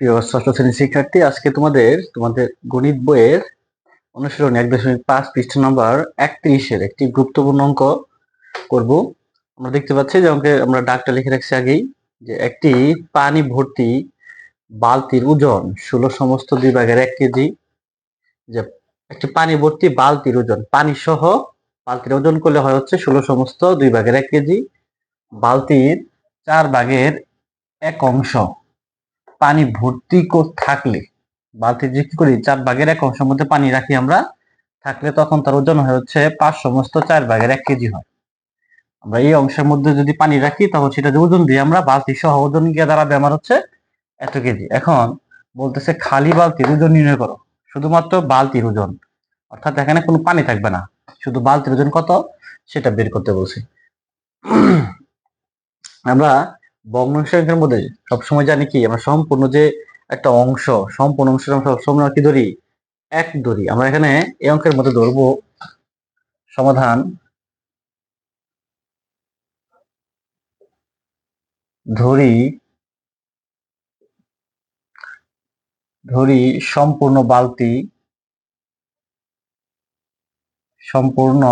প্রিয় ষষ্ঠ শ্রেণীর শিক্ষার্থী, আজকে তোমাদের গণিত বইয়ের অনুশীলনী 1.5 পৃষ্ঠা নম্বর 31-এর একটি গুরুত্বপূর্ণ অঙ্ক করব। আমরা দেখতে পাচ্ছি যে অঙ্কে আমরা ডাকটা লিখে রাখছি আগেই, যে একটি পানি ভর্তি বালতির ওজন 16 সমস্ত 2 ভাগের 1 কেজি। যে একটি পানি ভর্তি বালতির ওজন, পানি সহ বালতির ওজন করলে হয় হচ্ছে 16 সমস্ত 2 ভাগের 1 কেজি। বালতির 4 ভাগের 1 অংশ পানি ভর্তি থাকলে, বালতির যে কি করি 4 ভাগের 1 অংশের মধ্যে পানি রাখি আমরা, থাকলে তখন তার ওজন হয় হচ্ছে 5 সমস্ত 4 ভাগের 1 কেজি হয়। আমরা এই অংশের মধ্যে যদি পানি রাখি তখন সেটা যে ওজন দিয়ে আমরা বালতি সহ ওজন গিয়ে দাঁড়াবে আমার হচ্ছে এত কেজি। এখন বলতেছে খালি বালতির ওজন নির্ণয় করো, শুধুমাত্র বালতির ওজন, অর্থাৎ এখানে কোনো পানি থাকবে না, শুধু বালতির ওজন কত সেটা বের করতে বলছি। আমরা ভগ্নাংশের মধ্যে সবসময় জানি কি, আমরা সম্পূর্ণ যে একটা অংশ, সম্পূর্ণ অংশ আমরা সবসময় কি ধরি, এক ধরি। আমরা এখানে এই অঙ্কের মধ্যে ধরবো সমাধান ধরি ধরি সম্পূর্ণ বালতি, সম্পূর্ণ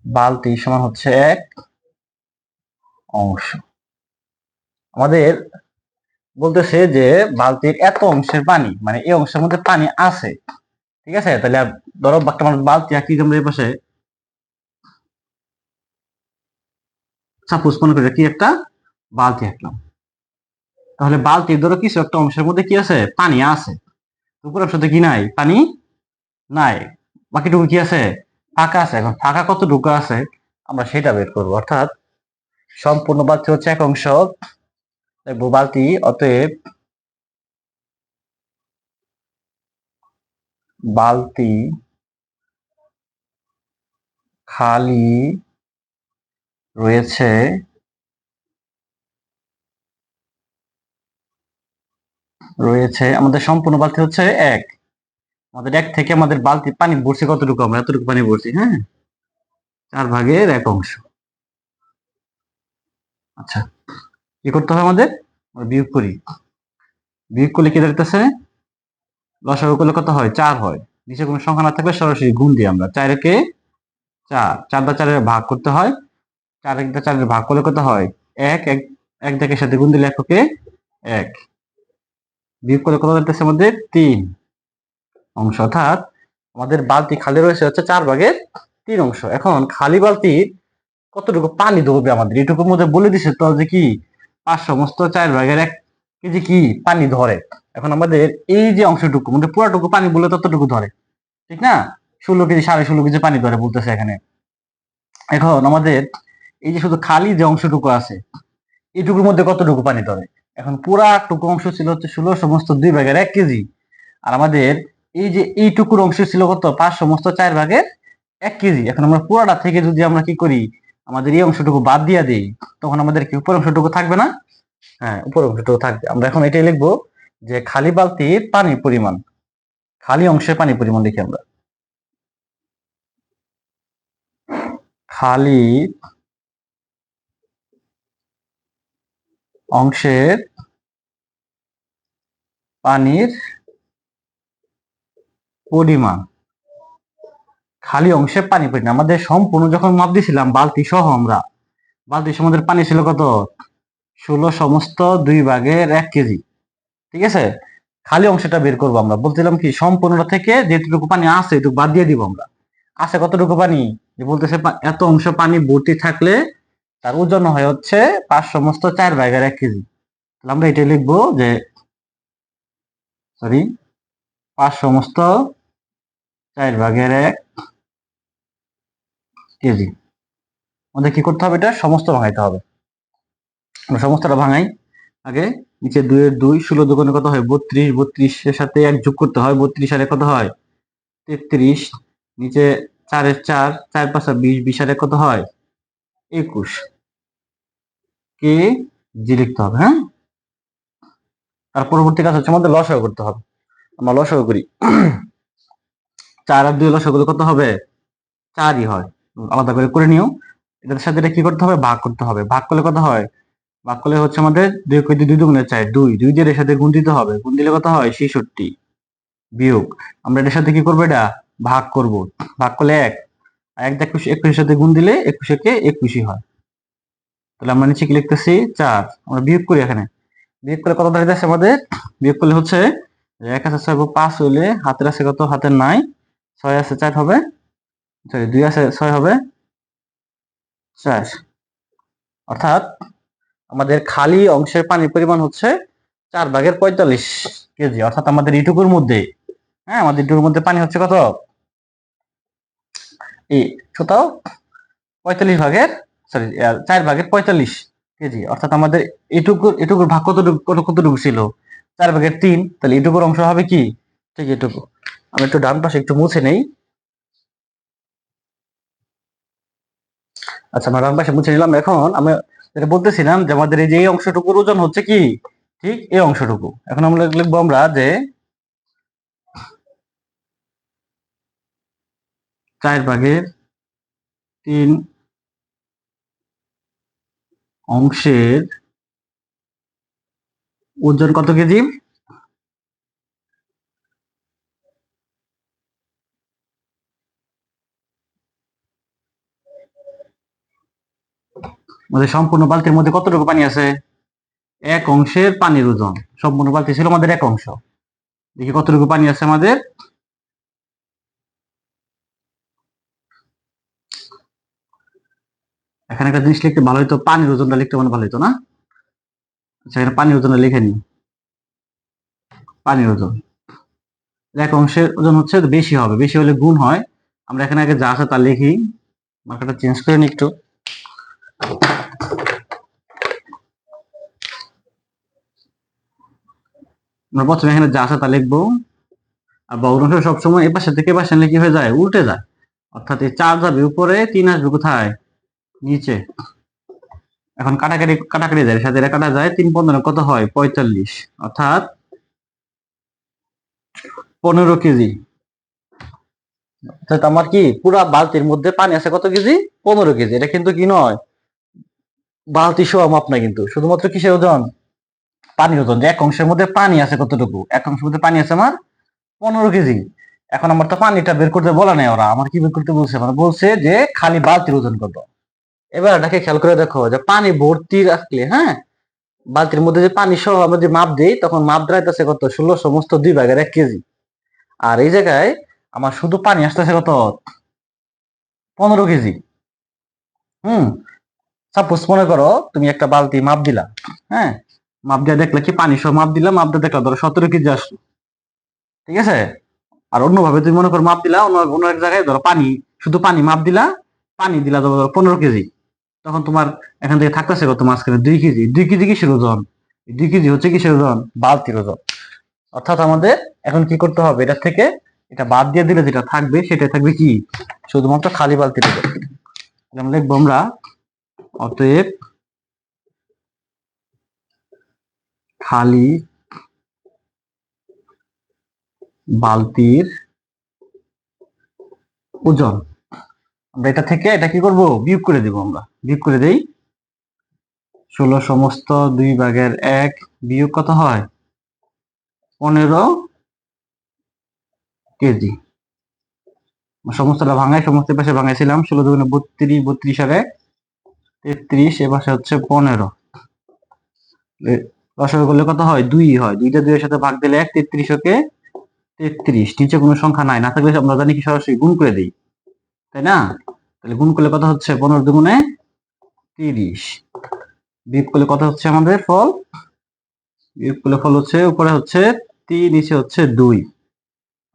বালতি সমান হচ্ছে এক অংশ। আমাদের বলতেছে যে বালতির এত অংশের পানি, মানে এই অংশের মধ্যে পানি আছে, ঠিক আছে? তাহলে ধরো একটা মানুষ বালতি আঁকি, আমরা এই পাশে সাপোজ মনে করি কি একটা বালতি আঁকলাম, তাহলে বালতির ধরো কিছু একটা অংশের মধ্যে কি আছে, পানি আছে। উপর অংশতে কি নাই, পানি নাই, বাকিটুকু কি আছে, ফাঁকা আছে। এখন ফাঁকা কতটুকু আছে আমরা সেটা বের করবো, অর্থাৎ সম্পূর্ণ বালতি হচ্ছে এক অংশ, দেখবো বালতি, অতএব বালতি খালি রয়েছে আমাদের সম্পূর্ণ বালতি হচ্ছে এক। আমাদের এক থেকে আমাদের বালতি পানি ভরছি কতটুকু, আমরা এতটুকু পানি ভরছি, হ্যাঁ, 4 ভাগের 1 অংশ। আচ্ছা, কি করতে হবে আমাদের, আমরা বিয়োগ করি। বিয়োগ করলে কি দাঁড়াতেছে, লসাগু করলে কত হয়, 4 হয়। নিচে কোনো সংখ্যা না থাকলে সরাসরি গুণ দিই আমরা, 4 কে 4, 4 দ্বারা 4 ভাগ করতে হয়, 4 দ্বারা 4 ভাগ করলে কত হয়, 1, 1 1 সাথে গুণ দিলে এককে 1, বিয়োগ করলে কত দাঁড়াতেছে আমাদের 3 অংশ। অর্থাৎ আমাদের বালতি খালি রয়েছে হচ্ছে 4 ভাগের 3 অংশ। এখন খালি বালতির কতটুকু পানি ধরবে আমাদের, এটুকুর মধ্যে বলে দিছে তো যে কি 5 সমস্ত 4 ভাগের 1 কেজি কি পানি ধরে। এখন আমাদের এই যে অংশটুকু মধ্যে পুরাটুকু পানি বলে ততটুকু ধরে, ঠিক না? 16 কেজি 16.5 কেজি পানি ধরে বলতেছে এখানে। এখন আমাদের এই যে শুধু খালি যে অংশটুকু আছে, এইটুকুর মধ্যে কতটুকু পানি ধরে। এখন পুরাটুকু অংশ ছিল হচ্ছে 16 সমস্ত 2 ভাগের 1 কেজি, আর আমাদের এই যে এইটুকুর অংশ ছিল কত, 5 সমস্ত 4 ভাগের 1 কেজি। এখন আমরা পুরাটা থেকে যদি আমরা কি করি, আমাদের এই অংশটুকু বাদ দিয়ে দিই, তখন আমাদের কি উপর অংশটুকু থাকবে না? হ্যাঁ, উপর অংশটুকু থাকবে। আমরা এখন এটাই লিখবো যে খালি বালতির পানির পরিমাণ, খালি অংশের পানির পরিমাণ লিখি আমরা, খালি অংশের পানির পরিমাণ। খালি অংশের পানি পরিমাণ আমাদের সম্পূর্ণ যখন মাপ দিয়েছিলাম বালতি সহ, আমরা বালতির সহ আমাদের পানি ছিল কত, 16 সমস্ত 2 ভাগের 1 কেজি, ঠিক আছে? খালি অংশটা বের করবো। আমরা বলছিলাম কি সম্পূর্ণটা থেকে যেটুকু পানি আছে এটুকু বাদ দিয়ে দিব আমরা। আছে কতটুকু পানি, যে বলতেছে এত অংশ পানি ভর্তি থাকলে তার ওজন হয় হচ্ছে 5 সমস্ত 4 ভাগের 1 কেজি। তাহলে আমরা এটা লিখবো যে, সরি, 5 সমস্ত 4 ভাগের 1 কেজি। আমাদের কি করতে হবে, এটা সমস্ত ভাঙাইতে হবে। আমরা সমস্তটা ভাঙাই আগে। নিচে 2 এর 2, 16 দোকানে কত হয় 32, 32 এর সাথে 1 যোগ করতে হয়, 32 আর কত হয় 33, নিচে 4 এর 4, 4 5 20, 20 আর কত হয় 21, কে জি লিখতে হবে, হ্যাঁ। তার পরবর্তী কাজ হচ্ছে আমাদের লসাগু করতে হবে। আমরা লসাগু করি, 4 আর 2 লসাগু করলে কত হবে, 4ই হয়। আলাদা করে নিও। এটার সাথে এটা কি করতে হবে, ভাগ করতে হবে। ভাগ করলে কত হয়, ভাগ করলে হচ্ছে আমাদের 2 2 দুগুণে 4, 2 2 দিয়ে এর সাথে গুণ দিতে হবে, গুণ দিলে কত হয় 66, বিয়োগ আমরা এটার সাথে কি করবো, এটা ভাগ করব, ভাগ করলে 1 1 21 সাথে গুণ দিলে 21 কে 21 হয়। তাহলে আমরা নিচে কি লিখতেছি 4, আমরা বিয়োগ করি, এখানে বিয়োগ করলে কত দাঁড়াইতেছে আমাদের, বিয়োগ করলে হচ্ছে 1 আছে 6 5 হইলে হাতের আছে কত, হাতের নাই, 6 আছে 4 হবে, সরি 2 আছে 6 হবে 4, অর্থাৎ আমাদের খালি অংশের পানির পরিমাণ হচ্ছে 4/45 কেজি। অর্থাৎ আমাদের এইটুকুর মধ্যে, হ্যাঁ আমাদের এইটুকুর মধ্যে পানি হচ্ছে কত, এই কত 4/45 কেজি। অর্থাৎ আমাদের এটুকুর ভাগ কতটুকু ছিল, 4/3। তাহলে এটুকুর অংশ হবে কি, ঠিক এটুকু। আমি একটু ডান পাশে একটু মুছে নেই। আচ্ছা আমরা ডান পাশে মুছে নিলাম। এখন আমি যেটা বলতেছিলাম যে আমাদের এই যে এই অংশটুকুর ওজন হচ্ছে কি, ঠিক এই অংশটুকু। এখন আমরা লিখবো আমরা যে 4/3 অংশের ওজন কত কেজি, আমাদের সম্পূর্ণ বালতির মধ্যে কতটুকু পানি আছে, 1 অংশের পানির ওজন। সম্পূর্ণ বালতি ছিল আমাদের 1 অংশ, দেখি কতটুকু পানি আছে আমাদের। এখানে একটা জিনিস লিখতে ভালো হতো, পানির ওজনটা লিখতে মানে ভালো হতো না। আচ্ছা এখানে পানির ওজনটা লিখে নি, পানির ওজন 1 অংশের ওজন হচ্ছে বেশি হবে, বেশি হলে গুণ হয়। আমরা এখানে আগে যা আছে তা লিখি, মার্কারটা চেঞ্জ করে নি একটু। আমরা প্রথমে এখানে যা আছে তা লিখবো, আর ভগ্নাংশ সবসময় এই পাশে থেকে এ পাশে কি হয়ে যায়, উল্টে যায়। অর্থাৎ এই 4 যাবে উপরে, 3 আসবে কোথায়, নিচে। এখন কাটাকাটি যায়, সাথে কাটা যায়, 3 15 কত হয় 45, অর্থাৎ 15 কেজি। অর্থাৎ আমার কি পুরা বালতির মধ্যে পানি আছে কত কেজি, 15 কেজি। এটা কিন্তু কি নয়, বালতি সহ মাপ না, কিন্তু শুধুমাত্র কিসের ওজন, পানির ওজন। যে 1 অংশের মধ্যে পানি আছে কতটুকু, 1 অংশের মধ্যে পানি আছে আমার 15 কেজি। এখন আমার তো পানিটা বের করতে বলা নেই ওরা, আমার কি বের করতে বলছে, মানে বলছে যে খালি বালতির ওজন কত। এবার এটাকে খেয়াল করে দেখো যে পানি ভর্তি রাখলে, হ্যাঁ বালতির মধ্যে যে পানি সহ আমরা যে মাপ দিই, তখন মাপ দাঁড়াইতেছে কত, 16 সমস্ত 2/1 কেজি। আর এই জায়গায় আমার শুধু পানি আসতেছে কত, 15 কেজি। সাপোজ মনে করো তুমি একটা বালতি মাপ দিলা, হ্যাঁ মাপ দিয়ে দেখলে কি পানি সহ মাপ দিলা, মাপ দিয়ে দেখলা ধরো 17 কেজি আসলো, ঠিক আছে। আর অন্যভাবে তুমি মনে করো মাপ দিলা অন্য এক জায়গায়, ধরো পানি, শুধু পানি মাপ দিলা, পানি দিলা ধরো 15 কেজি, তখন তোমার এখান থেকে থাকতেছে কত মাঝখানে 2 কেজি। 2 কেজি কিসের ওজন, 2 কেজি হচ্ছে কিসের ওজন, বালতির ওজন। অর্থাৎ আমাদের এখন কি করতে হবে, এটা থেকে এটা বাদ দিয়ে দিলে যেটা থাকবে সেটা থাকবে কি, শুধুমাত্র খালি বালতির ওজন। আমরা লিখবো আমরা, অতএব খালি বালতির ওজন। আমরা এটা থেকে এটা কি করব, বিয়োগ করে দেব। আমরা বিয়োগ করে দেই, 16 সমস্ত 2/1 বিয়োগ কত হয় 15 কেজি। সমস্তটা ভাঙাই, সমস্ত পাশে ভাঙাইছিলাম, 16 দুগুণে 32, 32 আর 1 33, এ পাশে হচ্ছে 15। লসাগু করলে কত হয় 2 হয়, 2টা 2 এর সাথে ভাগ দিলে 1, 33 ওকে 33। নিচে কোনো সংখ্যা নাই, না থাকলে আমরা জানি কি সরাসরি গুণ করে দিই, তাই না। তাহলে গুণ করলে কত হচ্ছে 15 দুগুণে 30, বিয়োগ করলে কত হচ্ছে আমাদের ফল, বিয়োগ করলে ফল হচ্ছে উপরে হচ্ছে 3, নিচে হচ্ছে 2।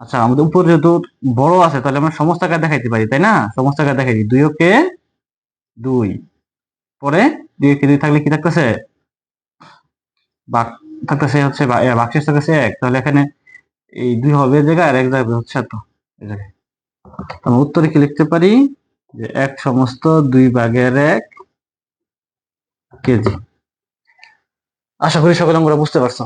আচ্ছা আমাদের উপরে যেহেতু বড় আছে, তাহলে আমরা সমস্ত আকার দেখাইতে পারি, তাই না। সমস্ত আকার দেখাই দিই, 2 ওকে 2, পরে 2 কে 2 থাকলে কি থাকতেছে, ভাগ থাকতেছে হচ্ছে ভাগশেষ থাকতেছে 1। তাহলে এখানে এই 2 হবে জায়গায়, আর 1 যাবে হচ্ছে এত এই জায়গায়। আমরা উত্তরে কি লিখতে পারি, যে 1 সমস্ত 2/1 কেজি। আশা করি সকলে আমরা বুঝতে পারছো।